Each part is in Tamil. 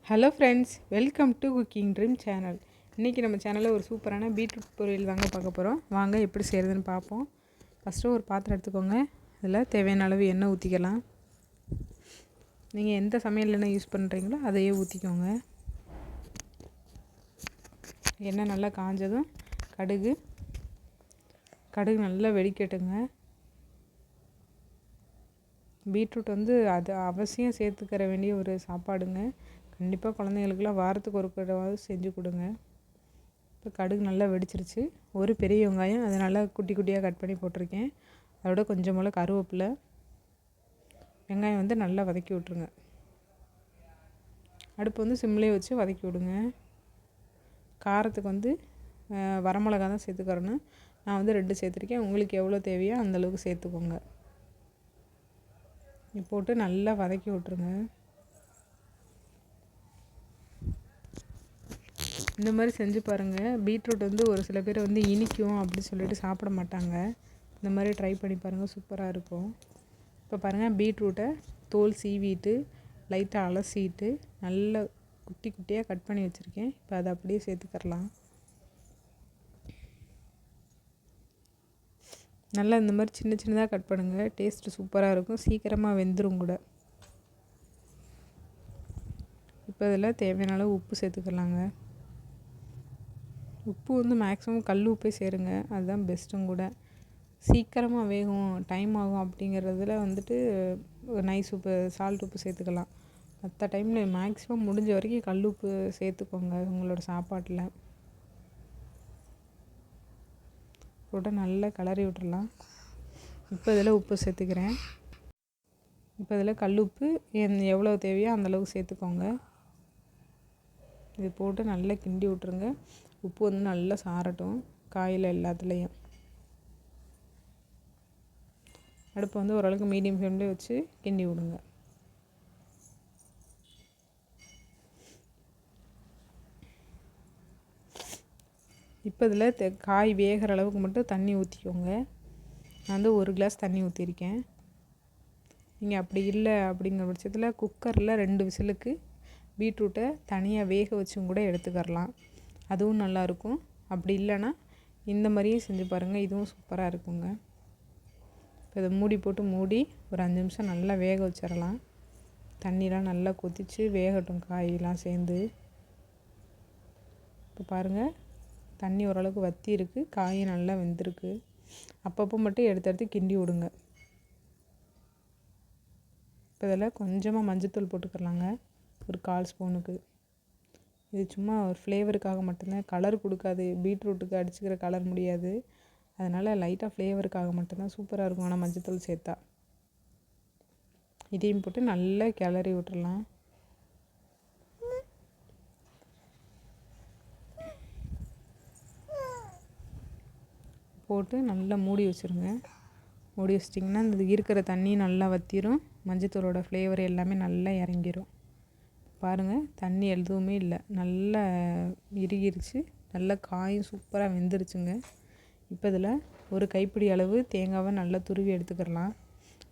Hello friends, welcome to cooking dream channel. இன்றைக்கி நம்ம சேனலில் ஒரு சூப்பரான பீட்ரூட் பொரியல் தாங்க பார்க்க போகிறோம். வாங்க எப்படி செய்கிறதுன்னு பார்ப்போம். ஃபஸ்ட்டு ஒரு பாத்திரம் எடுத்துக்கோங்க. அதில் தேவையான அளவு எண்ணெய் ஊற்றிக்கலாம். நீங்கள் எந்த சமையல் எண்ணெய் யூஸ் பண்ணுறீங்களோ அதையே ஊற்றிக்கோங்க. எண்ணெய் நல்லா காஞ்சதும் கடுகு நல்லா வெடிக்கட்டுங்க. பீட்ரூட் அது அவசியம் சேர்த்துக்கிற வேண்டிய ஒரு சாப்பாடுங்க. கண்டிப்பாக குழந்தைங்களுக்குலாம் வாரத்துக்கு ஒரு தடவையாவது செஞ்சு கொடுங்க. இப்போ கடுகு நல்லா வெடிச்சிருச்சு. ஒரு பெரிய வெங்காயம் அதை நல்லா குட்டி குட்டியாக கட் பண்ணி போட்டிருக்கேன். அதோட கொஞ்சம் போல் கருவேப்பிலை. வெங்காயம் நல்லா வதக்கி விட்ருங்க. அடுப்பு சிம்லேயே வச்சு வதக்கி விடுங்க. காரத்துக்கு வரமிளகா தான் சேர்த்துக்கிறணும். நான் 2 சேர்த்துருக்கேன். உங்களுக்கு எவ்வளோ தேவையோ அந்தளவுக்கு சேர்த்துக்கோங்க. போட்டு நல்லா வதக்கி விட்ருங்க. இந்த மாதிரி செஞ்சு பாருங்கள். பீட்ரூட் ஒரு சில பேர் இனிக்கும் அப்படி சொல்லிட்டு சாப்பிட மாட்டாங்க. இந்த மாதிரி ட்ரை பண்ணி பாருங்கள், சூப்பராக இருக்கும். இப்போ பாருங்கள், பீட்ரூட்டை தோல் சீவிட்டு லைட்டாக அலசிட்டு நல்லா குட்டி குட்டியாக கட் பண்ணி வச்சுருக்கேன். இப்போ அதை அப்படியே சேர்த்துக்கரலாம். நல்லா இந்த மாதிரி சின்ன சின்னதாக கட் பண்ணுங்கள். டேஸ்ட்டு சூப்பராக இருக்கும். சீக்கிரமாக வெந்துடும் கூட. இப்போ இதில் தேவையான அளவு உப்பு சேர்த்துக்கலாங்க. உப்பு மேக்ஸிமம் கல் உப்பே சேருங்க. அதுதான் பெஸ்ட்டும் கூட. சீக்கிரமாக வேகும், டைம் ஆகும் அப்படிங்கிறதுல நைஸ் உப்பு, சால்ட் உப்பு சேர்த்துக்கலாம். மற்ற டைமில் மேக்ஸிமம் முடிஞ்ச வரைக்கும் கல் உப்பு சேர்த்துக்கோங்க உங்களோட சாப்பாட்டில். போட்டு நல்லா கிளறி விட்டுடலாம். இப்போ இதில் உப்பு சேர்த்துக்கிறேன். இப்போ இதில் கல் உப்பு எவ்வளோ தேவையோ அந்தளவுக்கு சேர்த்துக்கோங்க. இது போட்டு நல்லா கிண்டி விட்ருங்க. உப்பு நல்லா சாரட்டும் காயில் எல்லாத்துலேயும். அடுப்பு ஓரளவுக்கு மீடியம் ஃப்ளேம்லேயே வச்சு கிண்டி விடுங்க. இப்போ இதில் காய் வேகிற அளவுக்கு மட்டும் தண்ணி ஊற்றிக்கோங்க. நான் 1 கிளாஸ் தண்ணி ஊற்றிருக்கேன். நீங்கள் அப்படி இல்லை அப்படிங்கிற பட்சத்தில் குக்கரில் 2 விசிலுக்கு பீட்ரூட்டை தனியாக வேக வச்சும் கூட எடுத்துக்கரலாம். அதுவும் நல்லாயிருக்கும். அப்படி இல்லைன்னா இந்த மாதிரியே செஞ்சு பாருங்கள். இதுவும் சூப்பராக இருக்குங்க. இப்போ இதை மூடி போட்டு ஒரு 5 நிமிஷம் நல்லா வேக வச்சிடலாம். தண்ணிலாம் நல்லா கொதித்து வேகட்டும் காயெல்லாம் சேர்ந்து. இப்போ பாருங்கள், தண்ணி ஓரளவுக்கு வற்றி இருக்குது. காயும் நல்லா வெந்திருக்கு. அப்பப்போ மட்டும் எடுத்து கிண்டி விடுங்க. இப்போ இதில் கொஞ்சமாக மஞ்சத்தூள் போட்டுக்கலாங்க. ஒரு 1/4 ஸ்பூனுக்கு. இது சும்மா ஒரு ஃப்ளேவருக்காக மட்டும்தான், கலர் கொடுக்காது. பீட்ரூட்டுக்கு அடிச்சுக்கிற கலர் முடியாது. அதனால் லைட்டாக ஃப்ளேவருக்காக மட்டும்தான். சூப்பராக இருக்கும் ஆனால் மஞ்சத்தூள் சேர்த்தா. இதையும் போட்டு நல்லா கிளறி விட்டுறலாம். போட்டு நல்லா மூடி வச்சுருங்க. மூடி வச்சிட்டிங்கன்னா இந்த இருக்கிற தண்ணி நல்லா வற்றிடும். மஞ்சத்தூளோட ஃப்ளேவர் எல்லாமே நல்லா இறங்கிரும். பாருங்கள், தண்ணி எதுவுமே இல்லை. நல்லா இறுகிருச்சு. நல்லா காயும் சூப்பராக வெந்துருச்சுங்க. இப்போ இதில் ஒரு கைப்பிடி அளவு தேங்காவை நல்லா துருவி எடுத்துக்கிறலாம்.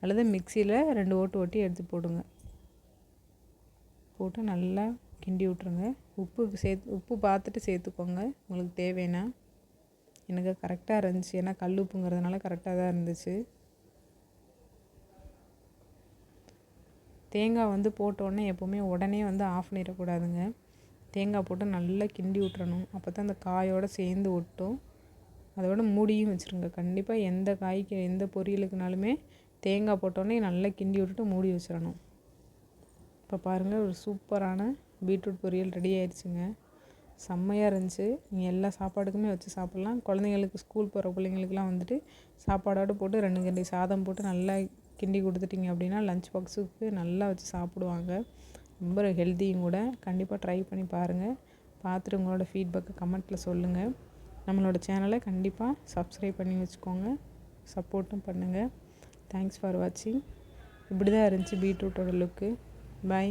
அல்லது மிக்சியில் 2 ஓட்டு ஓட்டி எடுத்து போடுங்க. போட்டு நல்லா கிண்டி விட்ருங்க. உப்பு பார்த்துட்டு சேர்த்துக்கோங்க உங்களுக்கு தேவைன்னா. எனக்கு கரெக்டாக இருந்துச்சு. ஏன்னா கல் உப்புங்கிறதுனால கரெக்டாக தான் இருந்துச்சு. தேங்காய் போட்டோடனே எப்போவுமே உடனே ஆஃப் பண்ணிடக்கூடாதுங்க. தேங்காய் போட்டு நல்லா கிண்டி விட்றணும். அப்போ தான் அந்த காயோடு சேர்ந்து ஒட்டும். அதோட மூடியும் வச்சுருங்க. கண்டிப்பாக எந்த காய்க்கு எந்த பொரியலுக்குனாலுமே தேங்காய் போட்டோடனே நல்லா கிண்டி விட்டுட்டு மூடி வச்சிடணும். இப்போ பாருங்கள், ஒரு சூப்பரான பீட்ரூட் பொரியல் ரெடி ஆயிடுச்சுங்க. செம்மையாக இருந்துச்சு. நீங்கள் எல்லா சாப்பாடுக்குமே வச்சு சாப்பிட்லாம். குழந்தைங்களுக்கு, ஸ்கூல் போகிற பிள்ளைங்களுக்குலாம் சாப்பாடோடு போட்டு 2 கண்டி சாதம் போட்டு நல்லா கிண்டி கொடுத்துட்டிங்க அப்படின்னா லஞ்ச் பாக்ஸுக்கு நல்லா வச்சு சாப்பிடுவாங்க. ரொம்ப ஹெல்த்தியும் கூட. கண்டிப்பாக ட்ரை பண்ணி பாருங்கள். பார்த்துட்டு உங்களோட ஃபீட்பேக்கை கமெண்ட்டில் சொல்லுங்கள். நம்மளோட சேனலை கண்டிப்பாக சப்ஸ்கிரைப் பண்ணி வச்சுக்கோங்க. சப்போர்ட்டும் பண்ணுங்கள். தேங்க்ஸ் ஃபார் வாட்சிங். இப்படி தான் இருந்துச்சு பீட்ரூட்டோட லுக்கு. பை.